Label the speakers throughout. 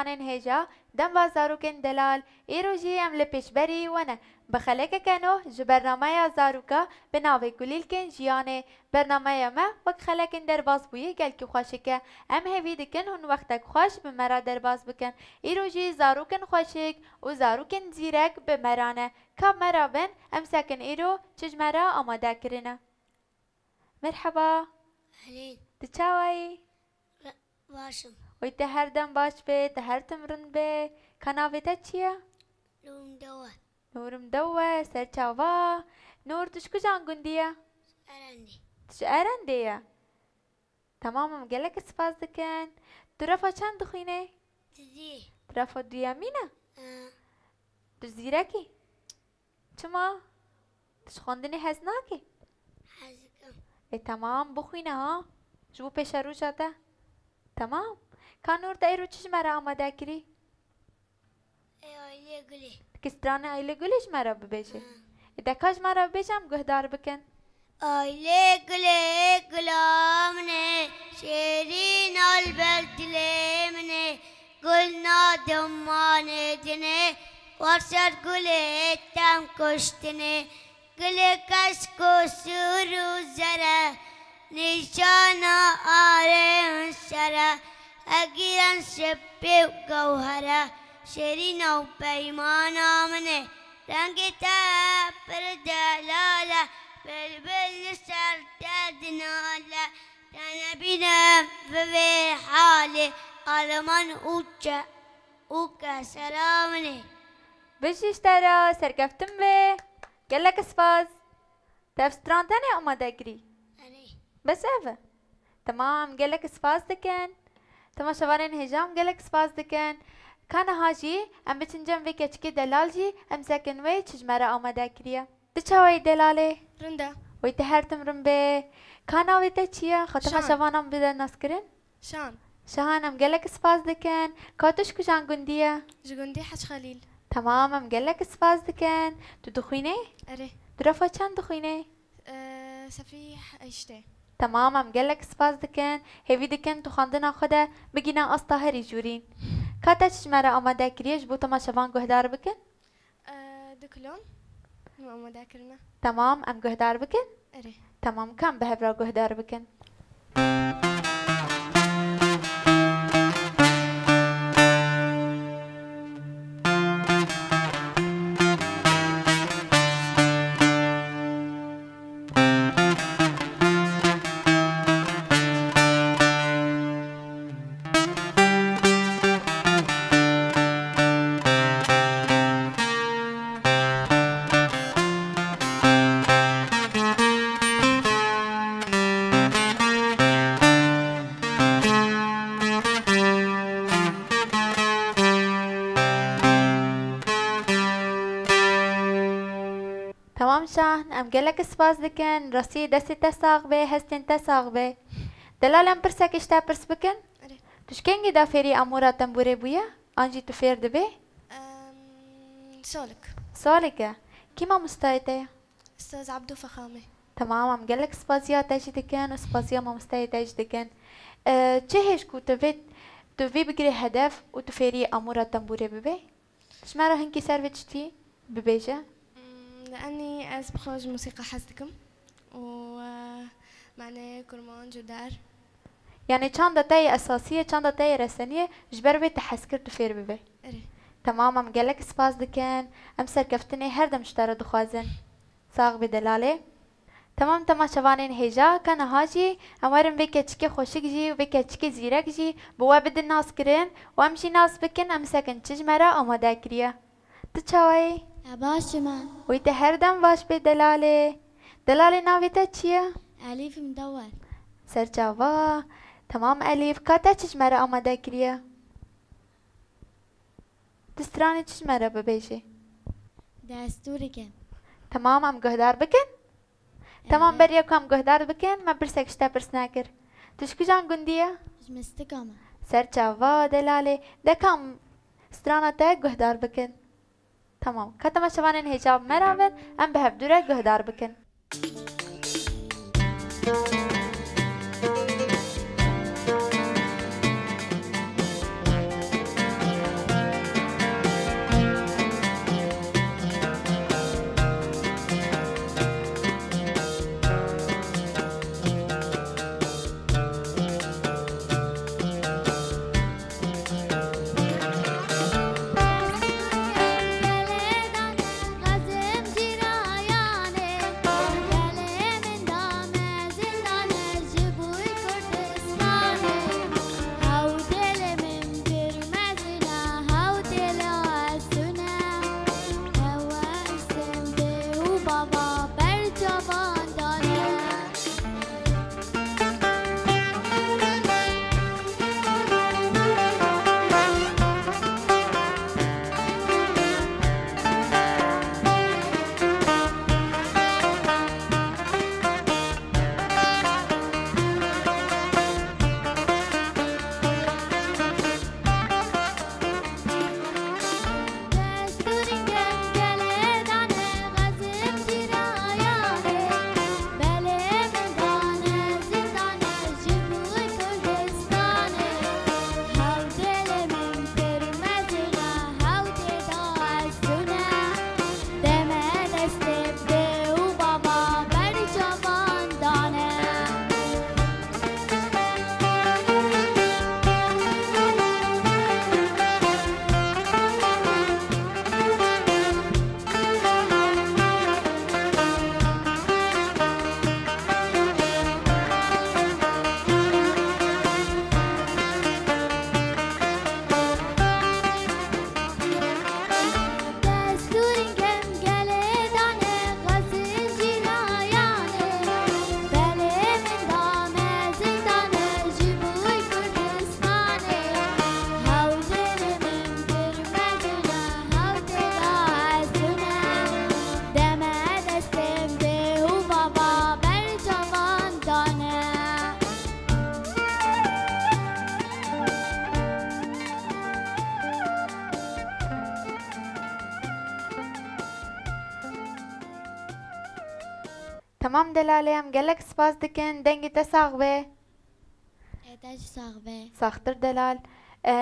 Speaker 1: شوانین هجا دم بازاروکن دلال ایروژی ام لپیشبری ونه بخلک کنو جو برنامه زاروکا به ناوی گلیل کن جیانه برنامه ما وک خلکن در باز بویه گل که خوشه که ام هیوی دکن هن وقتک خوش به مرا در باز بکن ایروژی زاروکن خوشک و زاروکن زیرک به مرانه کاب مرا بن ام سکن ایرو چج مرا آماده کرنه مرحبا
Speaker 2: أهلين
Speaker 1: تچاوی
Speaker 2: باشم
Speaker 1: وی هر دم باش به هر تمرن به کناویتا چیه؟
Speaker 2: لوم دوات
Speaker 1: نورم دوه سرچاوا نور تش کجان گندیه؟
Speaker 2: أراني
Speaker 1: تش ارندیه تمامم گلک سپاس دکن طرفا چند دخینه؟
Speaker 2: تزيه
Speaker 1: طرفا دیامینه؟
Speaker 2: آه
Speaker 1: تش زیرکی؟ چما؟ تش خوندنی هزناکی؟
Speaker 2: حزكم
Speaker 1: ای تمام بخوینه ها جو پیش رو جاده تمام کان نور تا ایرو چش مرا آماده کری؟
Speaker 2: أيوة قولي
Speaker 1: کسترانه ایله گلیش مرا ببیجه اذا کاش مرا ببیجم گهدار بکن
Speaker 2: أيلي قولي قلامني شيرين البلد ليمني قلنا دماني دني ورشد قولي تم كشتني قولي كشكو سورو زرا نشانا آره شرا أجيران شبي وجوهرة شيرين وبيمانا مني رنگتا پر دلاله بلبل سرتاد ناله تنبينا في حالي قلمان اوكا سلامني
Speaker 1: بشیش ترا سرکفتم به گلک سپاس تفستران تانه آماده کری
Speaker 2: أني
Speaker 1: بس اوه تمام گلک سپاس دکن تمام شوارین هجام گلک سپاس دکن کان هاجی ام بچنجم وی کچکی دلال جی ام سکن وی چجمره آماده کریه دچاوی دلاله
Speaker 3: رندا
Speaker 1: وی تهرتم رم به کان آوی تا چیه خطما
Speaker 3: شان.
Speaker 1: شوانم بیده ناس کرن
Speaker 3: شان
Speaker 1: شهانم گلک سپاس دکن کاتوش کجان گندیه
Speaker 3: جگندي حج خليل
Speaker 1: تمامم گلک سپاس دکن تو دخوینه
Speaker 3: أري
Speaker 1: درفا چند دخوینه
Speaker 3: سفيح أيشتي
Speaker 1: تمامم گلک سپاس دکن هیوی دکن تو خواندنا خوده بگینا از طاهری جورین کاتا چشمره آماده کریش بو تما شوان گهدار بکن
Speaker 3: دكلون ما ذاكرنا
Speaker 1: تمام ام گهدار بکن
Speaker 3: أري
Speaker 1: تمام کم به هفرا گهدار بکن تمام شهن ام گلک سپاس دکن راستی دستی تساق به هستین تساق به دلالم پرسک اشتا پرس بکن
Speaker 3: أري
Speaker 1: تشکنگی دا فیری امورا تنبوره بویا آنجی تو فیر دبه
Speaker 3: سولك
Speaker 1: سالکه کیما مستایده
Speaker 3: أستاذ عبدو فخامة
Speaker 1: تمام ام گلک سپاسیا تاج دکن و سپاسیا ما مستای تاج دکن چه هیچ کو تو وی بگیری هدف و تو فیری امورا تنبوره ببه شمارا هنکی سرویچتی ببیجه
Speaker 3: لأني أز بخرج موسيقى حزتكم ومعنى كرمان جدار
Speaker 1: يعني چند تای اساسیه چند تای رسانیه جبر به تحسکر تو فیر ببه
Speaker 3: أري
Speaker 1: تمام ام گلک سپاس دکن ام سرکفتنی هر دم شتاره دخوازن ساق بدلاله تمام شوانین هجا کن هاجی امرم به کچکی خوشک جی و به کچکی زیرک جی بوا بد ناس کرن و امشی ناس بکن ام سکن چج مرا آماده کریه تو چاوی
Speaker 4: باش ما
Speaker 1: وی ته هر دم باش به دلاله ناوی تا چیه
Speaker 4: أليف مدور
Speaker 1: سرچاوا تمام الیف کاتا چج مرا آماده کریه دسترانی چج مرا ببیشه
Speaker 4: دستورك
Speaker 1: تمام ام گهدار بکن تمام بریا کام گهدار بکن ما برسک شتا پرس نکر تش کجان گندیه
Speaker 4: مش مستقامة
Speaker 1: سرچاوا دلاله دکام استرانا تا گهدار بکن تمام کتما شوانین هجاب مراون ام به هفدوره گهدار بکن تمام دلاله ام گلک سپاس دکن دنگی تا ساغ به
Speaker 4: اتاج صاغبه
Speaker 1: ساختر دلال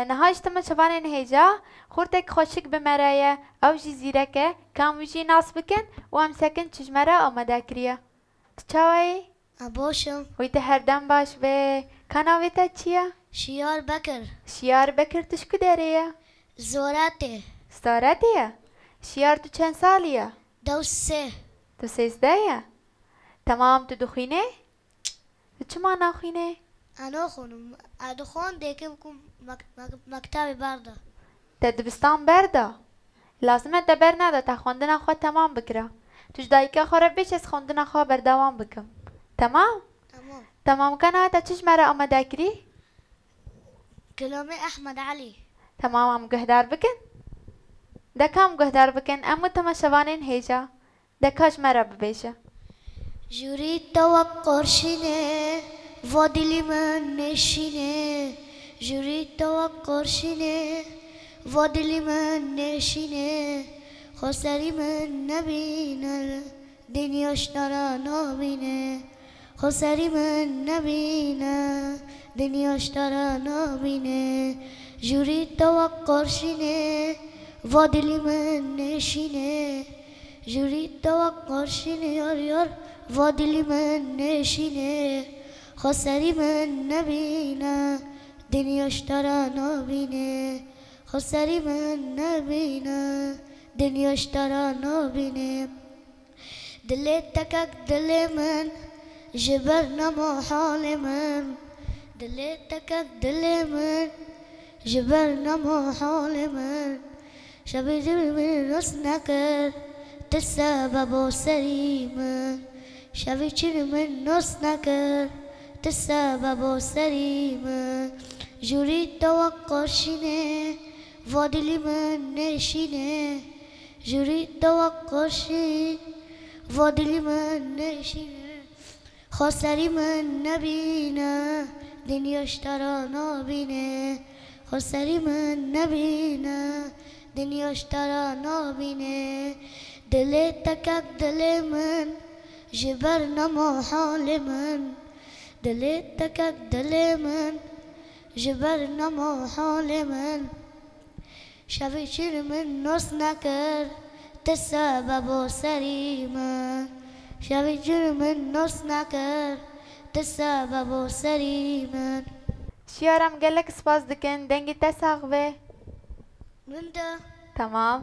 Speaker 1: نهاش تم شوانین هیجا خورتک خوشک بمرایه او جی زیرکه کاموجی ناس بکن و ام سکن چجمره آمده کریه تچاوی
Speaker 2: أبوشم
Speaker 1: ویت هر دم باش به کاناویتا چیه؟
Speaker 2: شيار بكر
Speaker 1: شیار بکر تشکو داره
Speaker 2: زوراته
Speaker 1: ستارتیه شیار تو چند سالیه؟
Speaker 2: دوسه
Speaker 1: تو 13 تمام تو دخینه؟ تو چما ناخینه؟
Speaker 2: أنا خونم أدخون ديكمكم مكتبي باردة
Speaker 1: تا دبستان برده لازمه دبر نده تا خوندن خود تمام بکره توش دایکه خوره بیش از خوندن خواه بردوام بکم تمام؟
Speaker 2: تمام
Speaker 1: تمام کنه تا چش مره آمده کری؟
Speaker 2: كلامي أحمد علي
Speaker 1: تمام هم گهدار بکن؟ دکام گهدار بکن امو تما شوانین هیجا دکاش مره ببیشه
Speaker 2: جوري توقر شنه وادلي من نشينه جوري توقر شنه وادلي من نشينه خسري من نبينا دنيا اشترى نابينه خسري من نبينا دنيا اشترى نابينه جوري توقر شنه وادلي من نشينه جوري توقر شنه يار يار وادلي من نشينه خسري من نبينا دنيا اشترى نابينه خسري من نبينا دنيا اشترى نابينه دلتك دل من جبرنا محال من دلتك دل من جبرنا محال من شبي من نصنكر تسبب سريما شبي من نصنكر تسبب سريما جوري توقر شنه وادلي من نشينه جوري توقر شنه وادلي من نشينه خسري من نبينا دنيا اشترى نابينه خسري من نبينا دنيا اشترى نابينه دلتك دل من جبرنا محال من دلتك دل من جبرنا محال من شبيشير من نص نكر تسبب سريما شبيشير من نص نكر تسبب سريما
Speaker 1: شیارم گلک سپاس دکن دنگی تا ساغ به
Speaker 2: من ده
Speaker 1: تمام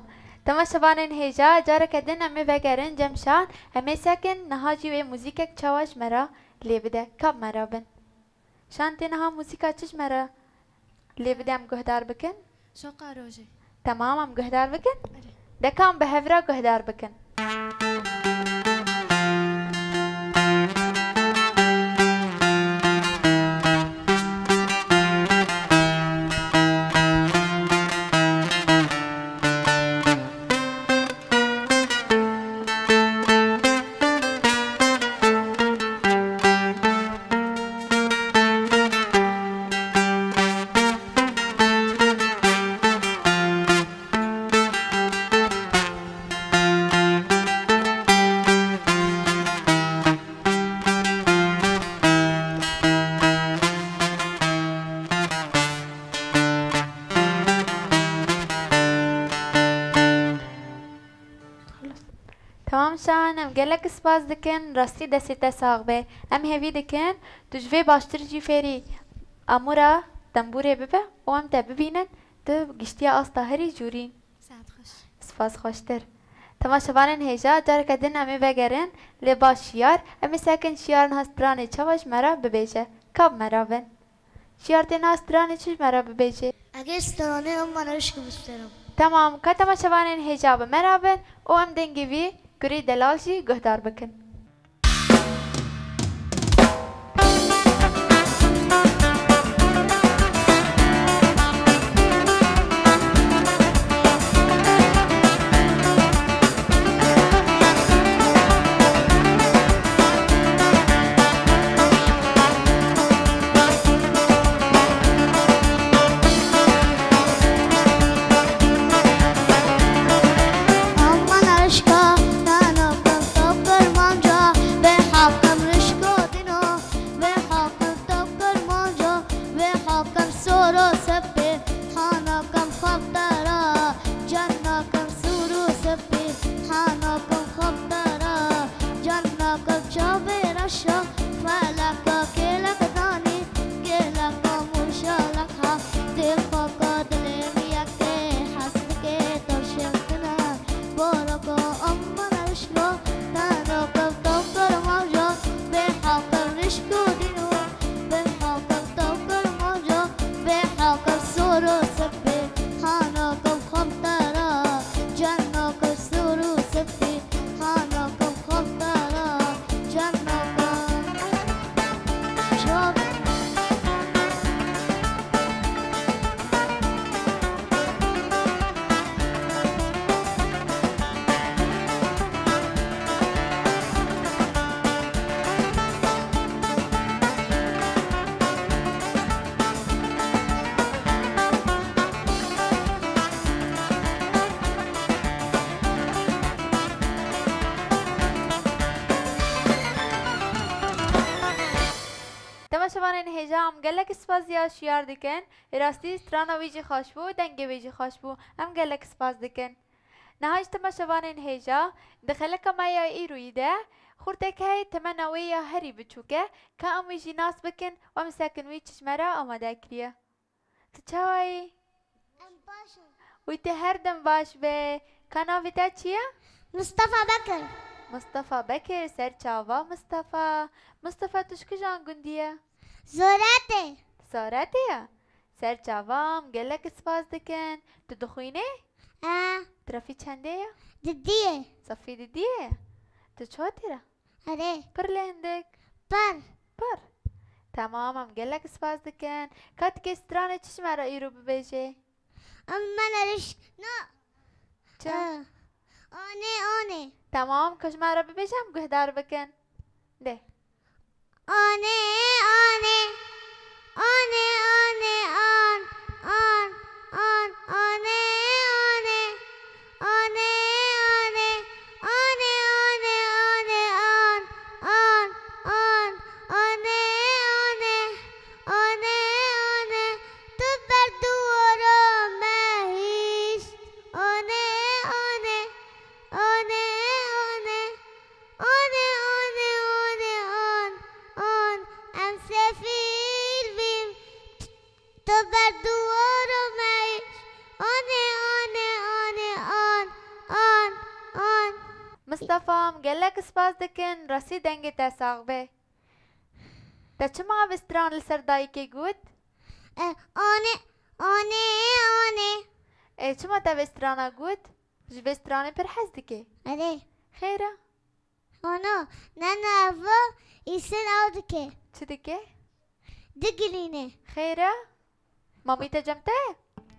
Speaker 1: تما شوانین هیجا جاره کدن امی وگرن جمشان امی سکن نهاجی و موزیکک چواش مرا لی بده کب مرا بن شانتی نها موزیکا چش مرا لی بده ام گهدار بکن
Speaker 3: شوقا روجي
Speaker 1: تمام ام گهدار بکن
Speaker 3: أري.
Speaker 1: دکام به هفرا گهدار بکن تمام شان ام گلک سپاس دکن راستی دستی تا ساغ به ام هیوی دکن تجوی باشتر جی فری امورا دنبوره ببه و ام تا ببینن تو گشتی آستا هری جورین
Speaker 3: ساعد خوش
Speaker 1: سپاس خوشتر تما شوانین هیجا جار کدن امی بگرن لباس شیار امی سکن شیار نهسترانی چواش مرا ببیجه کب مرا بن شیار تی نهسترانی چش مرا ببیجه
Speaker 2: اگه استرانه هم منش که بسترم
Speaker 1: تمام که تما شوانین هیجا به مرا بن و ام دنگی وی گری دلالشی گهدار بکن
Speaker 2: Aman aşka, nana, kapır manca
Speaker 1: گلک سپازیا شیار دکن راستی سترانا ویجی خوش بو دنگ ویجی خوش بو ام گلک سپاس دکن نهاج تماشوان هیجا دخلک مایا ایروی ده خورتك هاي تمنوية هري بتشوكه كأم ويجي ناس بكن ومساكن وي چشمرا آماده كريه تچاوي
Speaker 2: ام باشم
Speaker 1: ويتي هردم باش به كناويتا چيه؟
Speaker 2: مصطفى بكر
Speaker 1: مصطفى بكر سر چاوا مصطفى تشكو جان گنديه
Speaker 2: زوراتي
Speaker 1: سارتيه سر چاوام گلك سپاس دكن تدخوينه ترفي چنده
Speaker 2: دديه
Speaker 1: صفي دديه تچوتيره
Speaker 2: اره
Speaker 1: پر لهندك پر تمامم گلك سپاس دكن كات كسترانه چشمرا ايرو ببيجه
Speaker 2: اما نرش نو
Speaker 1: چه؟
Speaker 2: آنه
Speaker 1: تمام کشمارا ببیشم گهدار بکن ده
Speaker 2: آنه آن آن آنه تو بر دوارم مهیش آنه ام سفیر بیم تو بر دوارم مهیش آن
Speaker 1: مصطفى مقلك سپاس دکن رسی دنگ تساق به تا چما بستران لسر دایی که گود؟
Speaker 2: آنه
Speaker 1: ای چما تا بسترانا گود؟ جو بستران پر حز دکه
Speaker 2: اره
Speaker 1: خیره؟
Speaker 2: آنو نه افا ایسن آو دکه
Speaker 1: چه دکه؟
Speaker 2: دگلینه
Speaker 1: خیره؟ مامی تا جمته؟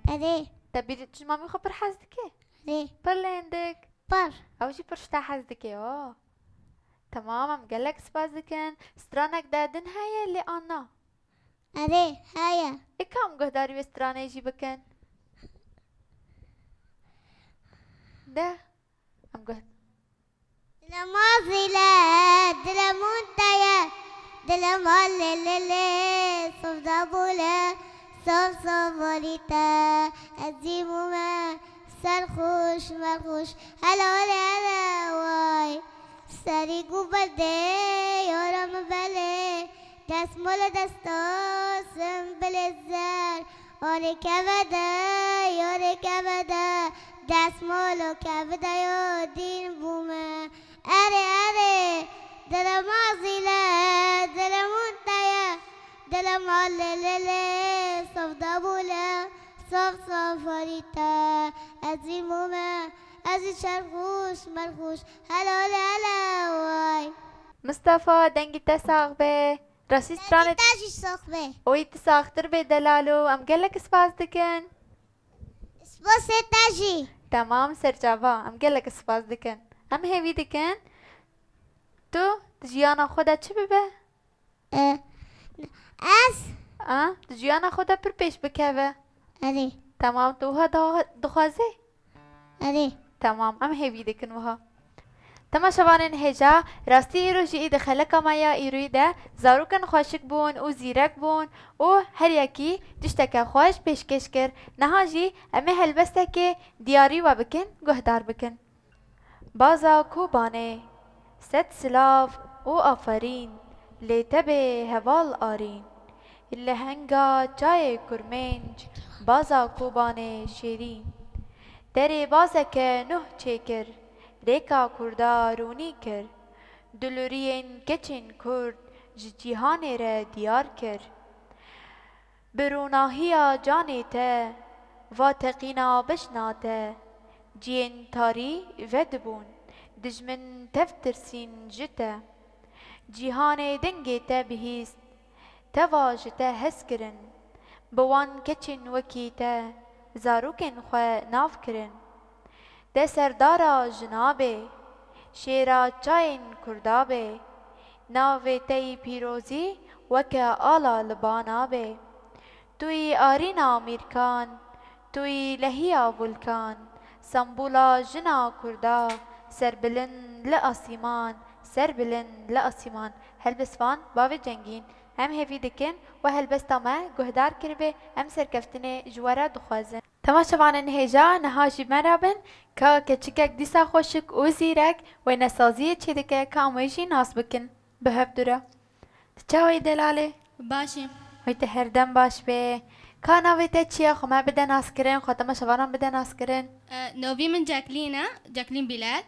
Speaker 2: اره
Speaker 1: تا بیرد چه مامی خو پر حز دکه؟
Speaker 2: اره
Speaker 1: پر لندک
Speaker 2: پر
Speaker 1: اوشی پر شتا حز دکه تمامم قالك سپاس دکن سترانك دادن هاي اللي آنا
Speaker 2: اره هایا
Speaker 1: اكام قهداري بسترانه يجي بكن ده ام قهد
Speaker 2: دلمازیله دلمونتایه دلمالله صفدا بوله صف واریتا عزیمومه سرخوش مرخوش هلا وای سری گو بده یارم بله دست مال دستاسم بلزر آره کبده یاره کبده دست مالو کبده یا دین بومه اره دلم آزیله دلمون تایه دلم آلله صفدا بوله صف واریتا عزیمومه از شرخوش مرخوش هلا وای
Speaker 1: مصطفى دنگی تساق به راسي سترانه
Speaker 2: تاشي صخبه
Speaker 1: اوي تساختر به دلالو ام قالك سپاس دکن
Speaker 2: سپاس تاشي
Speaker 1: تمام سرجاوا ام قالك سپاس دکن ام هیوی دکن تو جیانا خدا چه ببه؟ جیانا خدا پر پیش بکوه
Speaker 2: اره
Speaker 1: تمام تو ها دخوازه
Speaker 2: اره
Speaker 1: تمام ام هیوی دکن وها تماشاوانین هجا راستی ایرو جی دخلک مایا ایروی ده زاروکن خوشک بون و زیرک بون و هر یکی تشتکه خوش پیشکش کر نها جی امه هلبسته که دیاری و بکن گهدار بکن بازا کوبانه ست سلاف و آفرین لیتبه هوال آرین لهنگا چای کرمنج بازا کوبانه شیرین دری بازک نه چیکر ریکا کردا رونی کر دلورین کچین کرد جیهان را دیار کر بروناهیا جانی ته و تقینا بشناته جین تاری ودبون دجمن تفترسین جته جیهان دنگی ته بهیست تواجته هسکرن بوان کچین وکیته زاروکن خواه ناف کرن ده سردارا جنابه شیرا چاین کردابه ناوه تی پیروزی وکه آلا لبانابه توی آرینا میرکان توی لحیا ولکان سنبولا جنا کردا سربلن لأسیمان هل بسفان باوی جنگین ام هفی دکن و هلبستا ما گهدار کربه ام سرکفتنه جوارا دخوازن تماشا وان هجا نهاجی مرابن که کچکک دیسا خوشک و زیرک و نسازی چه دکه کامویجی ناس بکن به هف دورا تچاوی دلاله
Speaker 4: باشیم.
Speaker 1: ویت هردم باش به کانا ویت چیه خو ما بده ناس کرن خو تماشا وانم بده ناس کرن
Speaker 4: نوبی من جاکلین بلال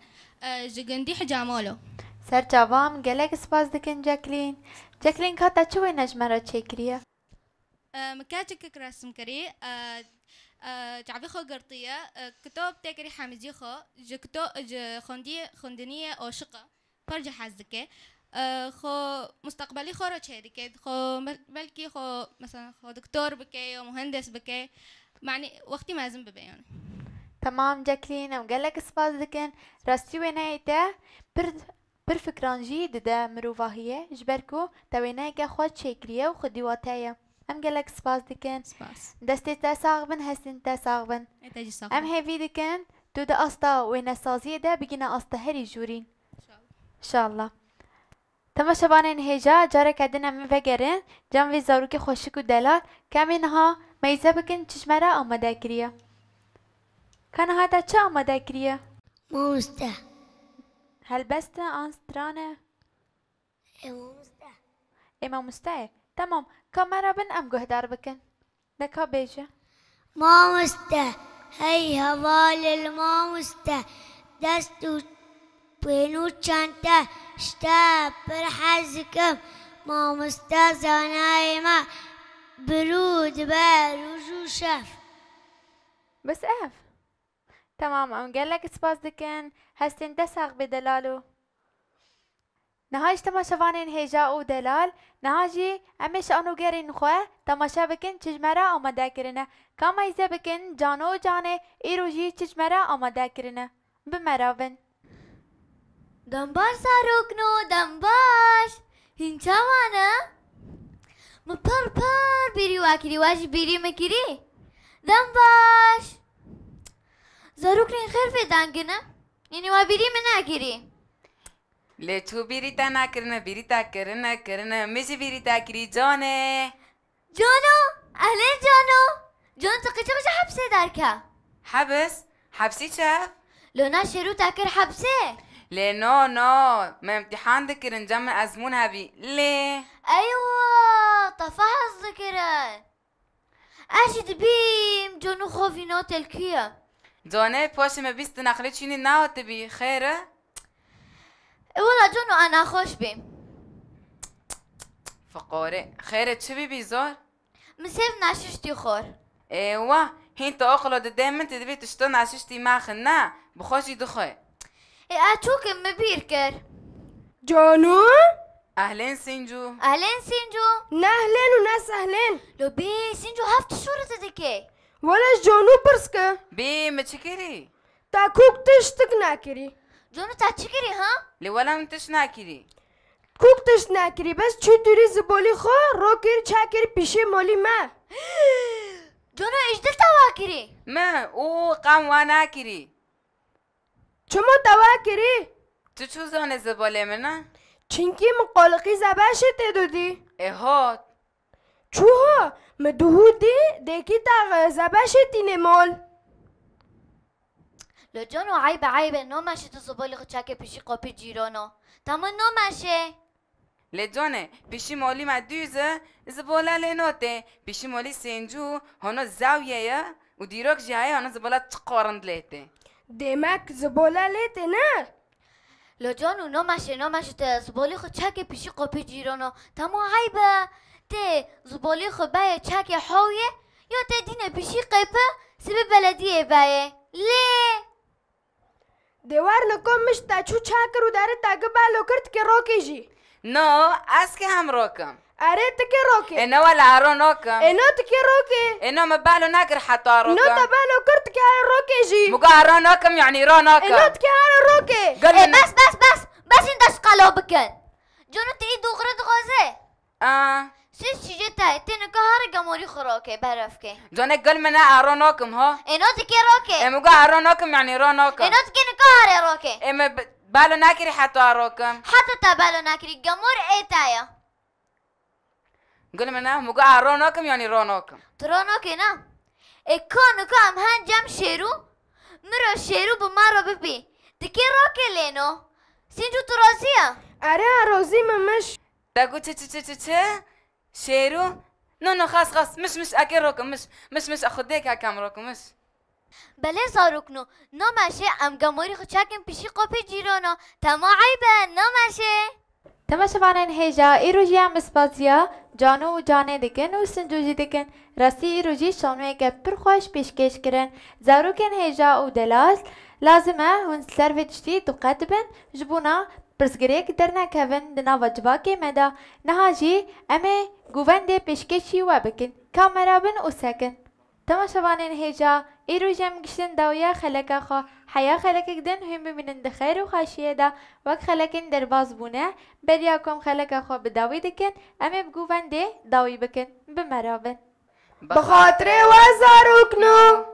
Speaker 4: جگندی حجامالو.
Speaker 1: سر جوام گلک سپاس دکن جاکلین کاتا چوی نجمرا چه کریه
Speaker 4: مكاتك رسم كري تعبي خو قرطية كتاب تكري حمزي خو خندنية أو شقة فرجة حزكة خو مستقبلي خو رشيدك خو بلكي خو مثلا خو دكتور بكي أو مهندس بكي معني وقتي ما زم ببيان
Speaker 1: تمام جاكلين ام قالك سباز دكن راستي وينايتا بر فكرانجي ددا مروفاهية جبركو توينايكا خود شكرية وخدي واتايا ام قالك سباز دكن
Speaker 4: سباس
Speaker 1: دستي تا ساغبن هستن تا ساغبن
Speaker 4: تجي صح
Speaker 1: ام هيفي دكن تو دا استا وين سازية دا بقينا استا هري جورين ان شاء الله تما شبانين هجا جارك عدنا من فقرين جنبي زاروكي خوشكو دلال كامينها ميزة بكن چشمرا آماده كريا كان هذا چه آماده كريا
Speaker 2: موسته
Speaker 1: هل بست آنسترانه
Speaker 2: موسته
Speaker 1: اما مستعد تمام كاميرا بن ام گهدار بكن نكا بيجا
Speaker 2: موسته هی حوال الموسته دستو بینو چنته شتا پر حزکم موسته زنای ما برود بروجو شف
Speaker 1: بس اف تمام ام قال لك سباس دكن هستين دساق بدلالو نهاش تماشا فانين هيجا او دلال نهاجي امش انو غيرين خواه تماشا بكن چجمرا آماده کرنه كاما يزا بكن جانو جانه ايروجي چجمرا آماده کرنه بمراون
Speaker 5: دنبال ساروکنو دنباش هینچا وانه مپر بیری واکری واش بیری مکری دنباش زاروکنین خیر فدانگنه یعنی وا بیری من نکری
Speaker 6: لی تو بیری تا نکرنه بیری تا کرنه میشه بیری تا کری جانه
Speaker 5: جانو اهلين جانو تقيتي حبسه داركا
Speaker 6: حبسی چه؟
Speaker 5: لونا شروع تاكر حبسه
Speaker 6: لی نو ما امتحان دکرن جمع ازمون هبی لی
Speaker 5: ايوه طفحص ذكران اجد بيم جانو خوفي نوت الكيا
Speaker 6: جانه پاش ما بیست نخلی چینی نهات بی خیره؟
Speaker 5: والله جانو انا خوش بيم
Speaker 6: فقاره خیره چه بی بیزار؟
Speaker 5: مسيف ناششتي خور
Speaker 6: ايوه هين تا اخلو دايما تدبي تشتون عششتي ماخنا بخوشي دخوي
Speaker 5: اتوك مبيركر
Speaker 7: جانو
Speaker 6: اهلين سنجو
Speaker 5: اهلين سينجو
Speaker 7: نهلين وناس اهلين
Speaker 5: لو بي سينجو هفت شورة دكي
Speaker 7: ولا جانو برسكه
Speaker 6: بي متشكري
Speaker 7: تاكوك تشتك ناكري
Speaker 5: جانو تاتشكري ها
Speaker 6: لي ولا منتش ناكري
Speaker 7: کوک تش نکری بس چطوری زبالی خواه رو کری چکری پیشه مالی ما
Speaker 5: جانو اجدل تواكري
Speaker 6: ما او قام وانا
Speaker 7: چما دوا کری
Speaker 6: تو چو زانه زباله منه؟
Speaker 7: چنکی مقالقی زباشه تدودی
Speaker 6: اهات
Speaker 7: چوها مدهودی دیکی تا زباشه تینه مال
Speaker 5: لو جانو عيب نو ماشي تزبالي خچاكي بيشي قوبي جيرانو تمام نو ماشي
Speaker 6: لجانه پیشی مالی مدوزه زباله لیناته پیشی مالی سنجو هنو زاویه و دیروک جایه هنو زباله تقارند لیته
Speaker 7: دمک زباله لیته نه
Speaker 5: لو جانو نو ماشي تزبالي خچاكي بيشي قوبي جيرانو تمام عيبه ته زبالي خو بايه چاكي حاويه يا ته دينه بيشي قيبه سبب بلديه بايه ليه
Speaker 7: دیوار نکن مش تا چو چاکر و داره تاگه بالو کرد که روکی جی
Speaker 6: نو از که هم روکم
Speaker 7: اره تکه روکی
Speaker 6: اینو ولا عرو نوکم
Speaker 7: اینو تکه روکی
Speaker 6: اینو مبالو نکر حتی
Speaker 7: نو
Speaker 6: روکم
Speaker 7: تا بالو کرد که روکی جی
Speaker 6: مگا عرو نوکم يعني رو
Speaker 7: اینو
Speaker 6: نوکم
Speaker 7: تکه روکی
Speaker 6: قال
Speaker 5: إيه
Speaker 6: لنا
Speaker 5: بس انت شقالو بكن جونو تي دوغرد غازه سيس شجتا تينو كهار قموري خروكي بعرفكي
Speaker 6: جانا قال منا عرو نوكم ها
Speaker 5: انو تكي روكي
Speaker 6: مگا عرو نوكم يعني رو نوكم
Speaker 5: انو تكي كهار روكي
Speaker 6: بالو ناكري حتى عروكم
Speaker 5: حتى تبالو ناكري قمور ايتايا
Speaker 6: قول منا مقع روناكم يعني روناكم
Speaker 5: ترانو كنا اكانو كام هنجم شيرو مرا شيرو بمارا ببي تكي روكي لينو سنجو ترازيا
Speaker 7: اره روزی ممش
Speaker 6: تقول تش شيرو نو خاص مش اكي روكم مش اخديك هكام روكم مش
Speaker 5: بله زاروكنو نماشه ام گموری خو چاکم پیشی قپی جیرانو تما عیبه نماشه
Speaker 1: تماشاوانên hêja îrojî em bi spaziya cano û canê dikin û sincûjî dikin. Rastî îrojî şanûyeke pir xweş pêşkêş kirin. Zarokên hêja û delal lazim e hûn ser vê tiştî diqet bibin ji bûna pirsgirêk dernekevin di nava civakê me de. Niha jî em ê guvendê pêşkêşî we bikin. Kamera bin û sekin. تماشاوانên hêja îrojî em giştin dawiya xeleka xwe. Heya xelekek din hûn bimînin di xêr û xweşiyê de wek xelekên derbas bûne beriya ku em xeleka xwe bi dawî dikin em ê bi guvendê dawî bikin. Bimerabin.
Speaker 7: بخاطر و زاروکنو